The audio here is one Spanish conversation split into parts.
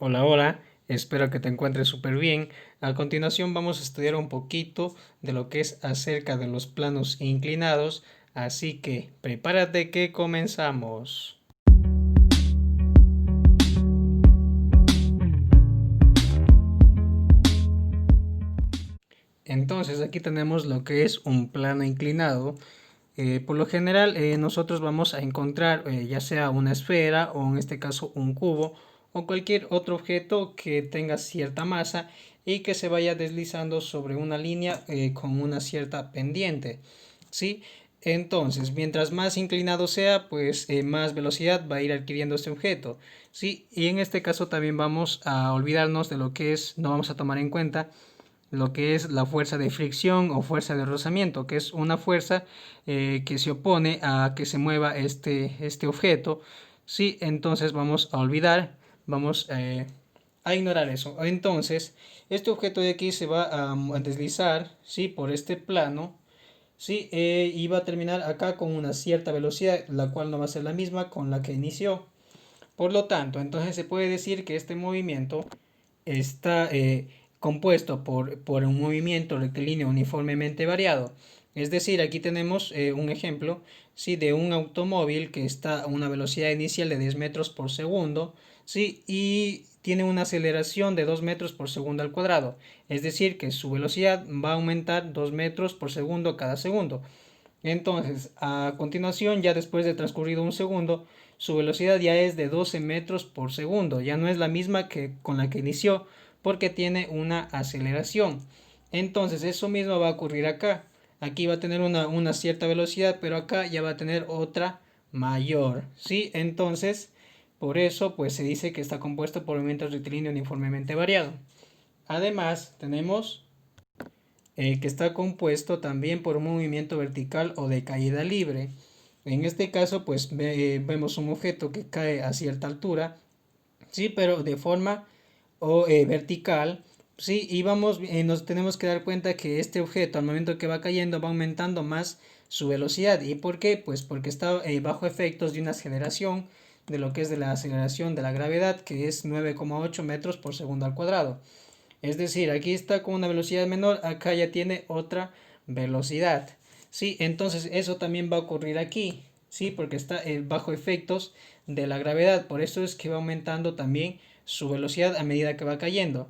Hola, hola, espero que te encuentres súper bien. A continuación vamos a estudiar un poquito de lo que es acerca de los planos inclinados, así que prepárate que comenzamos. Entonces aquí tenemos lo que es un plano inclinado. Por lo general nosotros vamos a encontrar ya sea una esfera o en este caso un cubo o cualquier otro objeto que tenga cierta masa y que se vaya deslizando sobre una línea con una cierta pendiente, ¿sí? Entonces, mientras más inclinado sea, pues más velocidad va a ir adquiriendo este objeto, ¿sí? Y en este caso también vamos a olvidarnos de lo que es, no vamos a tomar en cuenta lo que es la fuerza de fricción o fuerza de rozamiento, que es una fuerza que se opone a que se mueva este objeto. Sí, entonces vamos a olvidar, vamos a ignorar eso. Entonces, este objeto de aquí se va a deslizar, ¿sí? Por este plano, ¿sí? Y va a terminar acá con una cierta velocidad, la cual no va a ser la misma con la que inició. Por lo tanto, entonces se puede decir que este movimiento está compuesto por un movimiento rectilíneo uniformemente variado. Es decir, aquí tenemos un ejemplo, ¿sí? De un automóvil que está a una velocidad inicial de 10 metros por segundo, ¿sí? Y tiene una aceleración de 2 metros por segundo al cuadrado. Es decir, que su velocidad va a aumentar 2 metros por segundo cada segundo. Entonces, a continuación, ya después de transcurrido un segundo, su velocidad ya es de 12 metros por segundo. Ya no es la misma que con la que inició porque tiene una aceleración. Entonces, eso mismo va a ocurrir acá. Aquí va a tener una cierta velocidad, pero acá ya va a tener otra mayor. ¿Sí? Entonces, por eso, pues se dice que está compuesto por movimientos rectilíneos uniformemente variado. Además, tenemos que está compuesto también por un movimiento vertical o de caída libre. En este caso, pues vemos un objeto que cae a cierta altura, sí, pero de forma vertical, sí, y nos tenemos que dar cuenta que este objeto al momento que va cayendo va aumentando más su velocidad. ¿Y por qué? Pues porque está bajo efectos de una aceleración de lo que es de la aceleración de la gravedad, que es 9,8 metros por segundo al cuadrado. Es decir, aquí está con una velocidad menor, acá ya tiene otra velocidad. Sí, entonces eso también va a ocurrir aquí, sí, porque está bajo efectos de la gravedad. Por eso es que va aumentando también su velocidad a medida que va cayendo.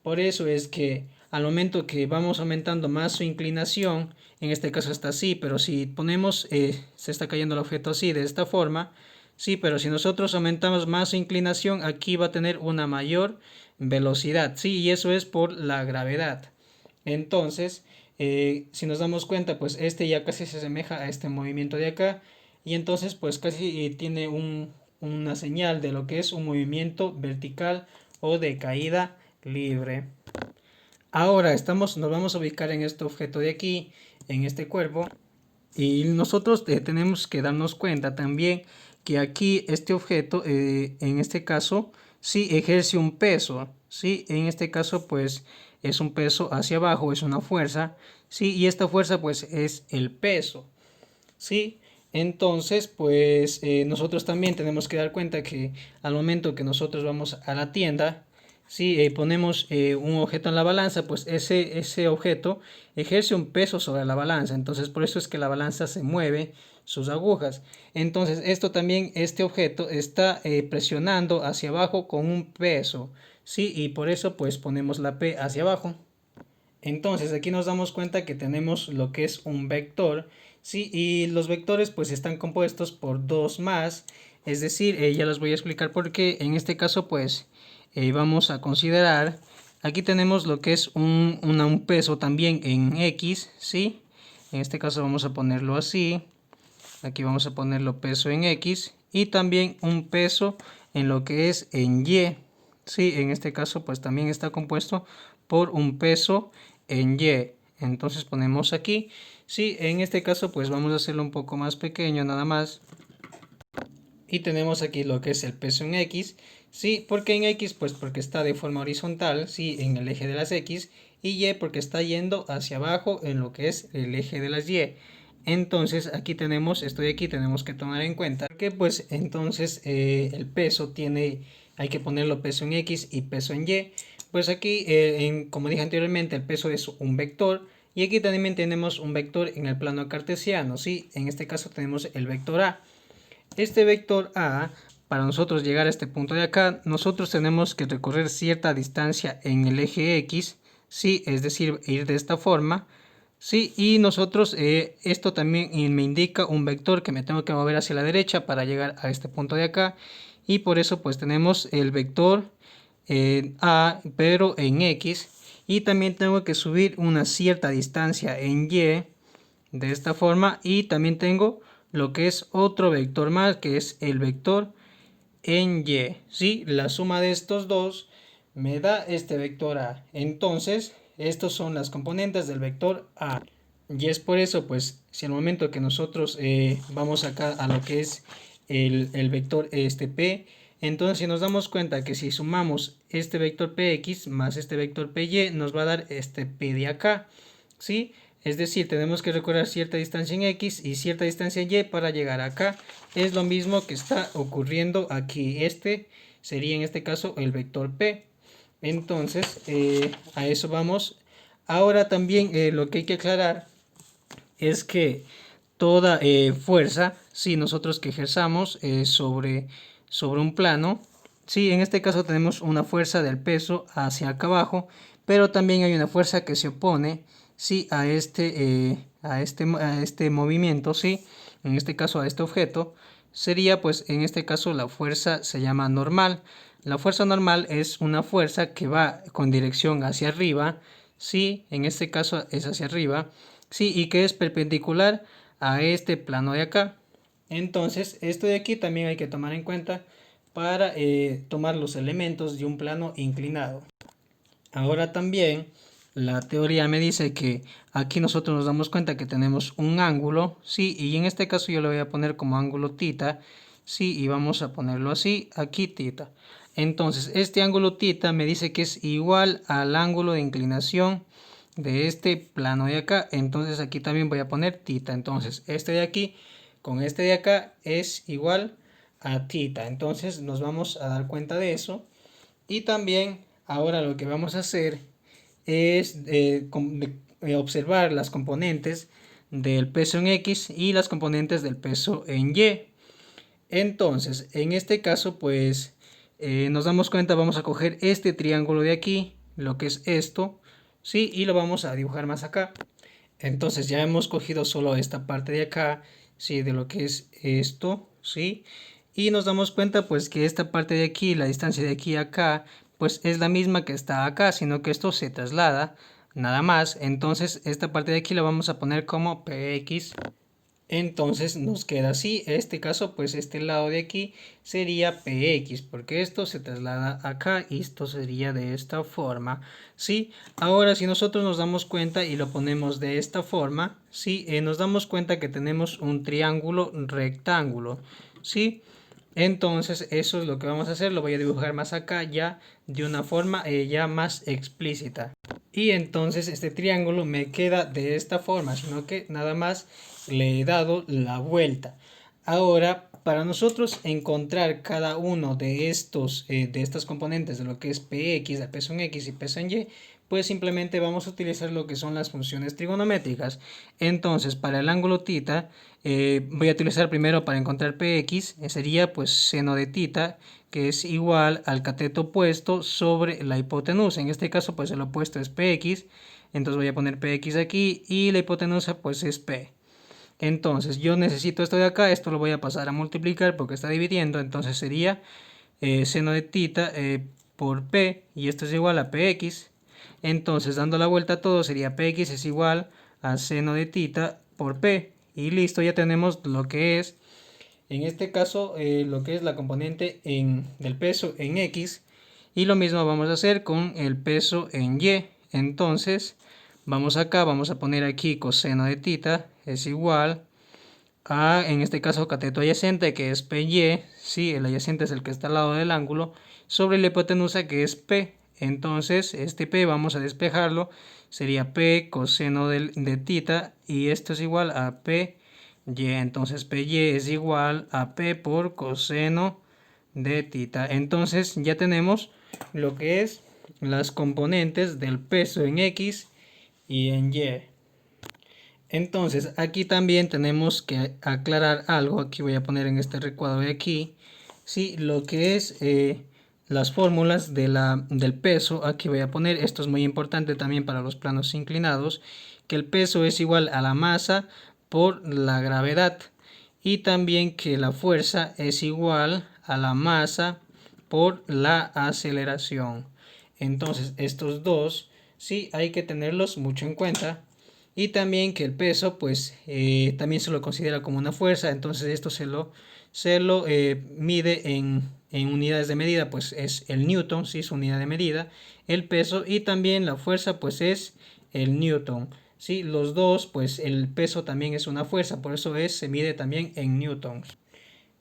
Por eso es que al momento que vamos aumentando más su inclinación, en este caso está así, pero si ponemos, se está cayendo el objeto así, de esta forma, sí, pero si nosotros aumentamos más su inclinación, aquí va a tener una mayor velocidad, sí, y eso es por la gravedad. Entonces, si nos damos cuenta, pues este ya casi se asemeja a este movimiento de acá, y entonces pues casi tiene una señal de lo que es un movimiento vertical o de caída libre. Ahora nos vamos a ubicar en este objeto de aquí, en este cuerpo, y nosotros tenemos que darnos cuenta también que aquí este objeto, en este caso, sí ejerce un peso, sí, en este caso pues es un peso hacia abajo, es una fuerza, sí, y esta fuerza pues es el peso, sí. Entonces, pues nosotros también tenemos que dar cuenta que al momento que nosotros vamos a la tienda, si ponemos un objeto en la balanza, pues ese objeto ejerce un peso sobre la balanza. Entonces, por eso es que la balanza se mueve sus agujas. Entonces, esto también, este objeto está presionando hacia abajo con un peso. Sí, y por eso pues ponemos la P hacia abajo. Entonces aquí nos damos cuenta que tenemos lo que es un vector, ¿sí? Y los vectores pues están compuestos por dos más, es decir, ya les voy a explicar por qué. En este caso pues vamos a considerar, aquí tenemos lo que es un peso también en X, ¿sí? En este caso vamos a ponerlo así, aquí vamos a ponerlo peso en X y también un peso en lo que es en Y. Sí, en este caso pues también está compuesto por un peso en Y. Entonces ponemos aquí. Sí, en este caso pues vamos a hacerlo un poco más pequeño nada más. Y tenemos aquí lo que es el peso en X. Sí, porque en X pues porque está de forma horizontal, sí, en el eje de las X. Y Y porque está yendo hacia abajo en lo que es el eje de las Y. Entonces aquí tenemos, esto de aquí tenemos que tomar en cuenta que pues entonces el peso tiene hay que ponerlo peso en X y peso en Y. Pues aquí, como dije anteriormente, el peso es un vector. Y aquí también tenemos un vector en el plano cartesiano, ¿sí? En este caso tenemos el vector A. Este vector A, para nosotros llegar a este punto de acá, nosotros tenemos que recorrer cierta distancia en el eje X, ¿sí? Es decir, ir de esta forma, ¿sí? Y nosotros, esto también me indica un vector que me tengo que mover hacia la derecha para llegar a este punto de acá. Y por eso pues tenemos el vector A, pero en X. Y también tengo que subir una cierta distancia en Y de esta forma, y también tengo lo que es otro vector más, que es el vector en Y, ¿sí? La suma de estos dos me da este vector A. Entonces, estos son las componentes del vector A. Y es por eso, pues, si al momento que nosotros vamos acá a lo que es el vector P, entonces si nos damos cuenta que si sumamos este vector Px más este vector Py, nos va a dar este P de acá, ¿sí? Es decir, tenemos que recorrer cierta distancia en X y cierta distancia en Y para llegar acá. Es lo mismo que está ocurriendo aquí. Este sería en este caso el vector P. Entonces, a eso vamos. Ahora también lo que hay que aclarar es que toda fuerza, si nosotros que ejerzamos sobre un plano, sí, en este caso tenemos una fuerza del peso hacia acá abajo, pero también hay una fuerza que se opone, sí, a este movimiento, sí, en este caso a este objeto, sería pues en este caso la fuerza se llama normal. La fuerza normal es una fuerza que va con dirección hacia arriba, sí, en este caso es hacia arriba, sí, y que es perpendicular a este plano de acá. Entonces, esto de aquí también hay que tomar en cuenta para tomar los elementos de un plano inclinado. Ahora también la teoría me dice que aquí nosotros nos damos cuenta que tenemos un ángulo, sí, y en este caso yo le voy a poner como ángulo θ, sí, y vamos a ponerlo así, aquí θ. Entonces, este ángulo θ me dice que es igual al ángulo de inclinación de este plano de acá. Entonces aquí también voy a poner θ. Entonces, este de aquí con este de acá es igual a θ. Entonces, nos vamos a dar cuenta de eso. Y también ahora lo que vamos a hacer es observar las componentes del peso en X y las componentes del peso en Y. Entonces, en este caso, pues nos damos cuenta, vamos a coger este triángulo de aquí, lo que es esto, ¿sí? Y lo vamos a dibujar más acá. Entonces ya hemos cogido solo esta parte de acá, ¿sí? De lo que es esto, ¿sí? Y nos damos cuenta pues que esta parte de aquí, la distancia de aquí a acá, pues es la misma que está acá, sino que esto se traslada, nada más. Entonces esta parte de aquí la vamos a poner como Px. Entonces nos queda así, en este caso pues este lado de aquí sería Px, porque esto se traslada acá y esto sería de esta forma, ¿sí? Ahora si nosotros nos damos cuenta y lo ponemos de esta forma, ¿sí? Nos damos cuenta que tenemos un triángulo rectángulo, ¿sí? Entonces eso es lo que vamos a hacer, lo voy a dibujar más acá ya de una forma ya más explícita. Y entonces este triángulo me queda de esta forma, sino que nada más le he dado la vuelta. Ahora, para nosotros encontrar cada uno de de estas componentes de lo que es Px, el peso en X y peso en Y, pues simplemente vamos a utilizar lo que son las funciones trigonométricas. Entonces, para el ángulo θ, voy a utilizar primero para encontrar Px, sería pues seno de θ, que es igual al cateto opuesto sobre la hipotenusa. En este caso, pues el opuesto es Px, entonces voy a poner Px aquí y la hipotenusa pues es P. Entonces yo necesito esto de acá, esto lo voy a pasar a multiplicar porque está dividiendo, entonces sería seno de θ por P, y esto es igual a Px. Entonces dando la vuelta a todo sería Px es igual a seno de θ por P. Y listo, ya tenemos lo que es, en este caso, lo que es la componente del peso en X. Y lo mismo vamos a hacer con el peso en Y. Entonces vamos acá, vamos a poner aquí coseno de θ es igual a, en este caso, cateto adyacente, que es PY, sí, el adyacente es el que está al lado del ángulo, sobre la hipotenusa, que es P. Entonces, este P vamos a despejarlo, sería P coseno de θ, y esto es igual a P Y. Entonces, PY es igual a P por coseno de tita. Entonces ya tenemos lo que es las componentes del peso en X y en Y. Entonces aquí también tenemos que aclarar algo. Aquí voy a poner en este recuadro de aquí, sí, lo que es las fórmulas del peso. Aquí voy a poner, esto es muy importante también para los planos inclinados, que el peso es igual a la masa por la gravedad, y también que la fuerza es igual a la masa por la aceleración. Entonces estos dos sí hay que tenerlos mucho en cuenta. Y también que el peso pues también se lo considera como una fuerza. Entonces esto se lo mide en unidades de medida, pues es el newton, ¿sí? Su unidad de medida, el peso, y también la fuerza pues es el newton, ¿sí? Los dos, pues el peso también es una fuerza, por eso se mide también en newtons.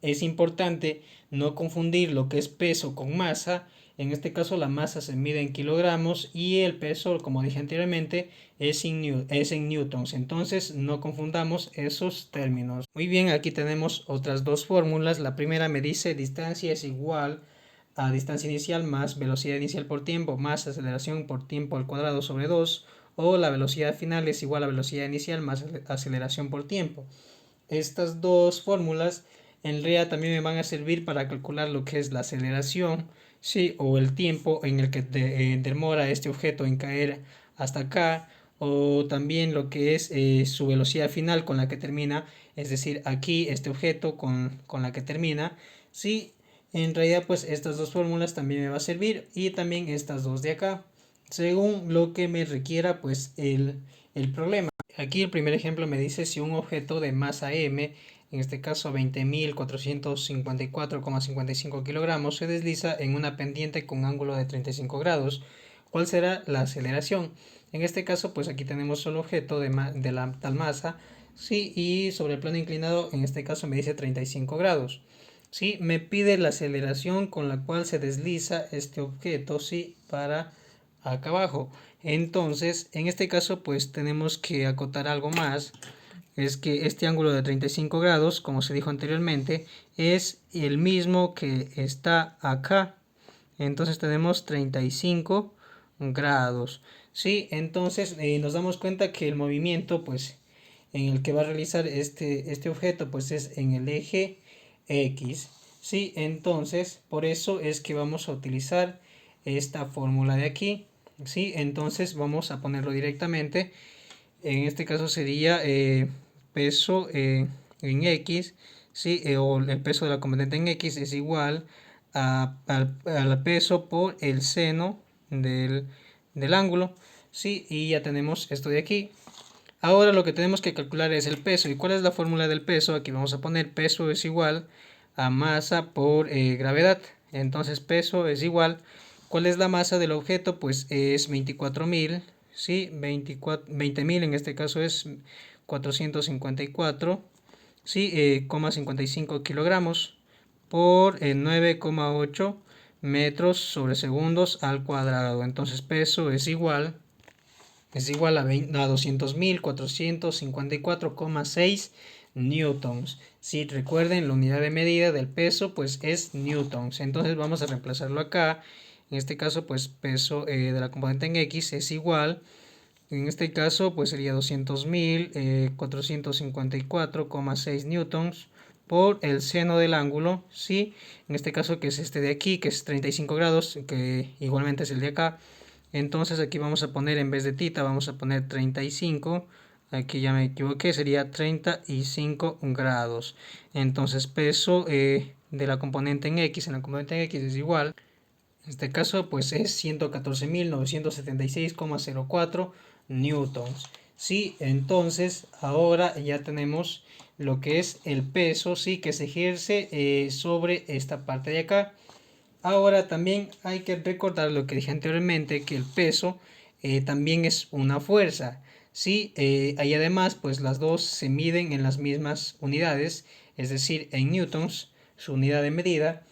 Es importante no confundir lo que es peso con masa. En este caso la masa se mide en kilogramos y el peso, como dije anteriormente, es en newtons. Entonces no confundamos esos términos. Muy bien, aquí tenemos otras dos fórmulas. La primera me dice distancia es igual a distancia inicial más velocidad inicial por tiempo más aceleración por tiempo al cuadrado sobre 2, o la velocidad final es igual a velocidad inicial más aceleración por tiempo. Estas dos fórmulas en realidad también me van a servir para calcular lo que es la aceleración, ¿sí? O el tiempo en el que demora este objeto en caer hasta acá, o también lo que es su velocidad final con la que termina, es decir, aquí este objeto con la que termina, ¿sí? En realidad pues estas dos fórmulas también me va a servir, y también estas dos de acá, según lo que me requiera pues el problema. Aquí el primer ejemplo me dice si un objeto de masa m, en este caso 20.454,55 kilogramos, se desliza en una pendiente con ángulo de 35 grados. ¿Cuál será la aceleración? En este caso, pues aquí tenemos el objeto de la tal masa, sí, y sobre el plano inclinado, en este caso me dice 35 grados. Sí, me pide la aceleración con la cual se desliza este objeto, sí, para acá abajo. Entonces, en este caso, pues tenemos que acotar algo más. Es que este ángulo de 35 grados, como se dijo anteriormente, es el mismo que está acá. Entonces tenemos 35 grados. Sí, entonces nos damos cuenta que el movimiento, pues, en el que va a realizar este objeto, pues es en el eje X. Sí, entonces por eso es que vamos a utilizar esta fórmula de aquí. Sí, entonces vamos a ponerlo directamente. En este caso sería peso en X, ¿sí? O el peso de la componente en X es igual al peso por el seno del ángulo, ¿sí? Y ya tenemos esto de aquí. Ahora lo que tenemos que calcular es el peso. ¿Y cuál es la fórmula del peso? Aquí vamos a poner peso es igual a masa por gravedad. Entonces peso es igual. ¿Cuál es la masa del objeto? Pues es 24.000, ¿sí? 20.000 en este caso es 454, ¿sí? 55 kilogramos por 9,8 metros sobre segundos al cuadrado. Entonces peso es igual a 200.454,6 newtons. Si recuerden, la unidad de medida del peso pues es newtons. Entonces vamos a reemplazarlo acá. En este caso pues peso de la componente en X es igual. En este caso pues sería 200.454,6 newtons por el seno del ángulo, ¿sí? En este caso que es este de aquí, que es 35 grados, que igualmente es el de acá. Entonces aquí vamos a poner, en vez de tita, vamos a poner 35. Aquí ya me equivoqué, sería 35 grados. Entonces peso de la componente en X, es igual. En este caso pues es 114.976,04 newtons. Sí, entonces ahora ya tenemos lo que es el peso, sí, que se ejerce sobre esta parte de acá. Ahora también hay que recordar lo que dije anteriormente, que el peso también es una fuerza, ¿sí? Y además, pues las dos se miden en las mismas unidades, es decir, en newtons, su unidad de medida.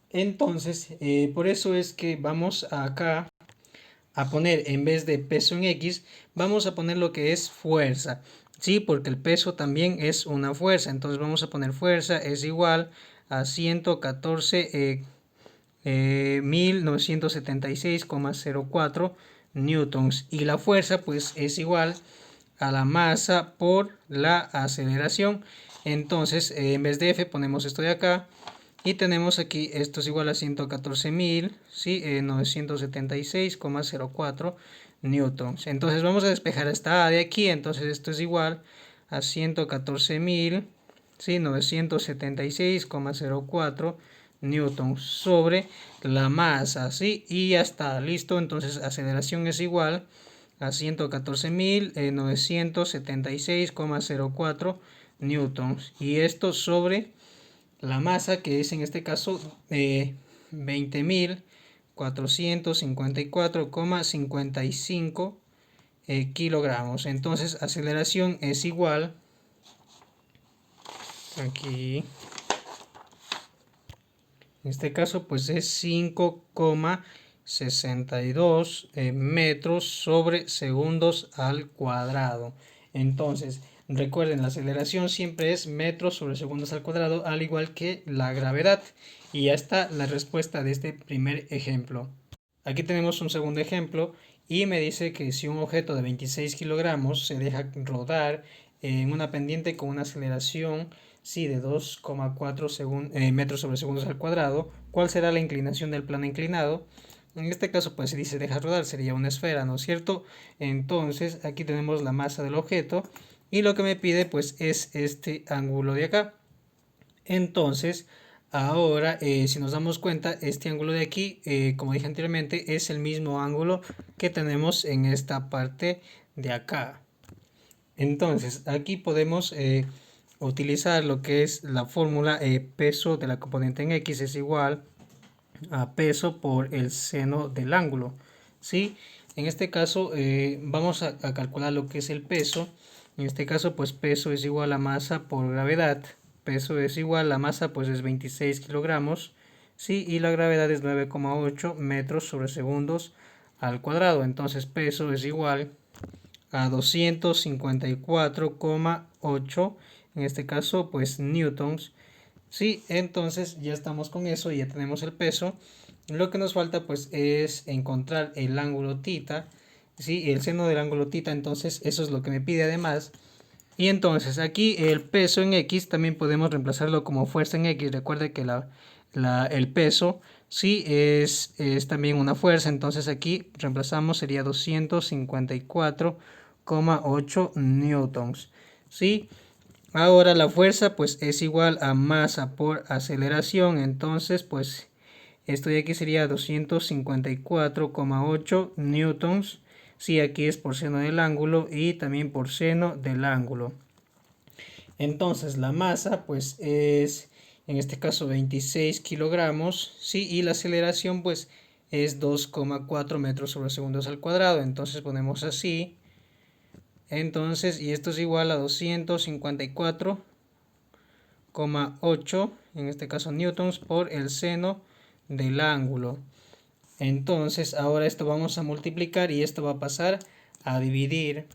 Entonces, por eso es que vamos acá a poner, en vez de peso en X, vamos a poner lo que es fuerza, ¿sí? Porque el peso también es una fuerza. Entonces vamos a poner fuerza es igual a 114.976,04 newtons, y la fuerza pues es igual a la masa por la aceleración. Entonces en vez de F ponemos esto de acá y tenemos aquí, esto es igual a 114.000, ¿sí? 976,04 newtons. Entonces vamos a despejar esta A de aquí, entonces esto es igual a 114.000, ¿sí? 976,04 newtons sobre la masa, ¿sí? Y ya está, listo. Entonces aceleración es igual a 114.976,04 newtons, y esto sobre la masa, que es en este caso 20.454,55 kilogramos. Entonces aceleración es igual, aquí en este caso pues es 5,62 metros sobre segundos al cuadrado. Entonces recuerden, la aceleración siempre es metros sobre segundos al cuadrado, al igual que la gravedad. Y ya está la respuesta de este primer ejemplo. Aquí tenemos un segundo ejemplo y me dice que si un objeto de 26 kilogramos se deja rodar en una pendiente con una aceleración, sí, de 2,4 metros sobre segundos al cuadrado, ¿cuál será la inclinación del plano inclinado? En este caso pues si dice deja rodar sería una esfera, ¿no es cierto? Entonces aquí tenemos la masa del objeto y lo que me pide pues es este ángulo de acá. Entonces ahora, si nos damos cuenta, este ángulo de aquí, como dije anteriormente, es el mismo ángulo que tenemos en esta parte de acá. Entonces, aquí podemos utilizar lo que es la fórmula, peso de la componente en X es igual a peso por el seno del ángulo, ¿sí? En este caso, vamos a calcular lo que es el peso. En este caso, pues peso es igual a masa por gravedad. Peso es igual a masa, pues es 26 kilogramos, ¿sí? Y la gravedad es 9,8 metros sobre segundos al cuadrado. Entonces peso es igual a 254,8, en este caso pues newtons, ¿sí? Entonces ya estamos con eso, ya tenemos el peso. Lo que nos falta pues es encontrar el ángulo θ, ¿sí? El seno del ángulo θ, entonces eso es lo que me pide además. Y entonces aquí el peso en X también podemos reemplazarlo como fuerza en X. Recuerde que el peso sí es también una fuerza, entonces aquí reemplazamos, sería 254,8 newtons, ¿sí? Ahora la fuerza pues es igual a masa por aceleración, entonces pues esto de aquí sería 254,8 newtons. Sí, aquí es por seno del ángulo y también por seno del ángulo. Entonces la masa pues es en este caso 26 kilogramos, sí, y la aceleración pues es 2,4 metros sobre segundos al cuadrado. Entonces ponemos así. Entonces, y esto es igual a 254,8, en este caso newtons, por el seno del ángulo. Entonces ahora esto vamos a multiplicar y esto va a pasar a dividir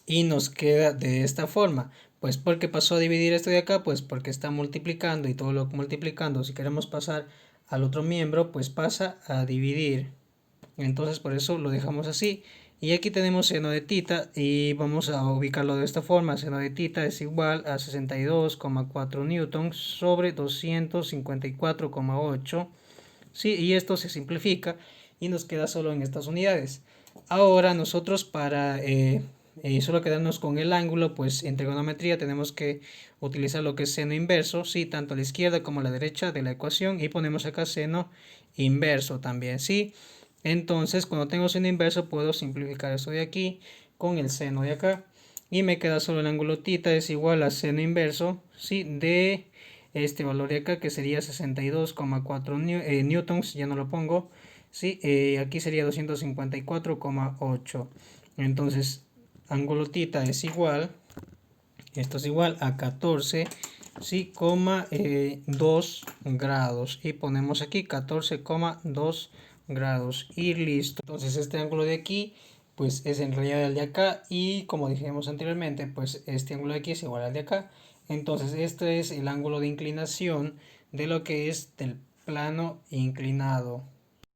y nos queda de esta forma. Pues ¿por qué pasó a dividir esto de acá? Pues porque está multiplicando y todo lo multiplicando, si queremos pasar al otro miembro pues pasa a dividir. Entonces por eso lo dejamos así. Y aquí tenemos seno de θ y vamos a ubicarlo de esta forma. Seno de θ es igual a 62,4 newtons sobre 254,8. Sí, y esto se simplifica y nos queda solo en estas unidades. Ahora nosotros para solo quedarnos con el ángulo, pues en trigonometría tenemos que utilizar lo que es seno inverso, sí, tanto a la izquierda como a la derecha de la ecuación, y ponemos acá seno inverso también, sí. Entonces cuando tengo seno inverso puedo simplificar esto de aquí con el seno de acá y me queda solo el ángulo θ es igual a seno inverso, sí, de este valor de acá, que sería 62,4 newtons, ya no lo pongo, sí, aquí sería 254,8. Entonces ángulo θ es igual, esto es igual a 14, sí, 2 grados, y ponemos aquí 14,2 grados y listo. Entonces este ángulo de aquí pues es en realidad el de acá, y como dijimos anteriormente pues este ángulo de aquí es igual al de acá. Entonces, este es el ángulo de inclinación de lo que es del plano inclinado.